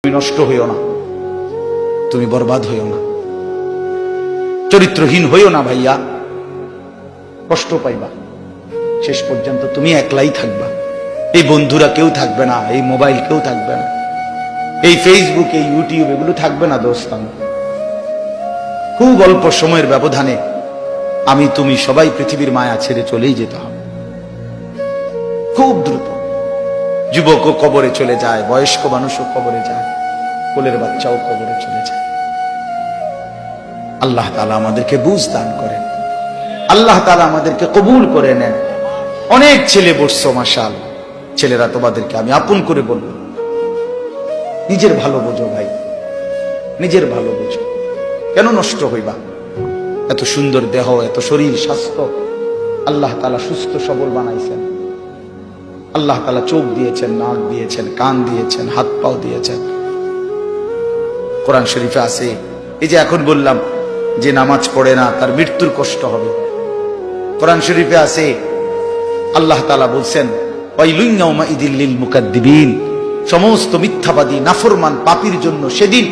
তুমি নষ্ট হইও না, তুমি বরবাদ হইও না, চরিত্রহীন হইও না ভাইয়া, কষ্ট পাইবা। শেষ পর্যন্ত তুমি একলাই থাকবা, এই বন্ধুরা কেউ থাকবে না, এই মোবাইল কেউ থাকবে না, এই ফেসবুক এই ইউটিউব এগুলো থাকবে না। দোস্তান, খুব অল্প সময়ের ব্যবধানে আমি তুমি সবাই পৃথিবীর মায়া ছেড়ে চলেই যেতে হবে, খুব দ্রুত। যুবকও কবরে চলে যায়, বয়স্ক মানুষও কবরে যায়, কোলের বাচ্চাও কবরে চলে যায়। আল্লাহ তাআলা আমাদেরকে বুঝ দান করেন, আল্লাহ তাআলা আমাদেরকে কবুল করে নেন। অনেক ছেলে বসছো মাশাআল্লাহ, ছেলেরা তোমাদেরকে আমি আপন করে বলবো, নিজের ভালো বোঝো ভাই, নিজের ভালো বোঝো। কেন নষ্ট হইবা? এত সুন্দর দেহ, এত শরীর স্বাস্থ্য আল্লাহ তাআলা সুস্থ সবল বানাইছেন। আল্লাহ তাআলা চোখ দিয়েছেন, নাক দিয়েছেন, কান দিয়েছেন, হাত পাও দিয়েছেন। কোরআন শরীফে আছে, এই যে এখন বললাম যে নামাজ পড়ে না তার মৃত্যুর কষ্ট হবে। কোরআন শরীফে আছে, আল্লাহ তাআলা বলছেন ওয়াইলুন ইয়াউমাইযিল লিল মুকাদ্দিবিন, সমস্ত মিথ্যাবাদী নাফরমান পাপীর জন্য সেদিন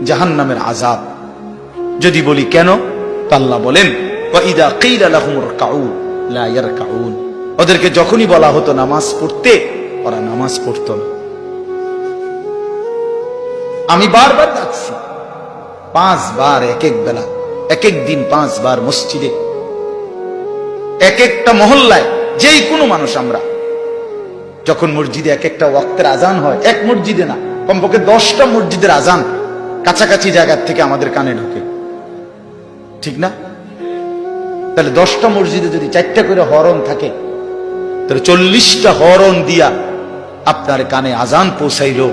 জাহান্নামের আযাব। যদি বলি কেন, তো আল্লাহ বলেন ওয়াইদা কিলা লাহুম রকাউ লা ইয়ারকাউন, ওদেরকে যখনই বলা হতো নামাজ পড়তে, ওরা নামাজ পড়তো না। আমি বারবার ডাকছি, 5 বার এক এক বেলা, এক এক দিন 5 বার মসজিদে, এক একটা মহল্লায়, যেই কোনো মানুষ আমরা যখন মসজিদে এক একটা ওয়াক্তের আজান হয়, এক মসজিদে না, কমপক্ষে 10টা মসজিদের আজান কাছাকাছি জায়গার থেকে আমাদের কানে ঢোকে, ঠিক না? তাহলে 10টা মসজিদে যদি 4টা করে হরন থাকে, তাহলে 40টা হরন দিয়া আপনার কানে আজান পৌঁছাইলো।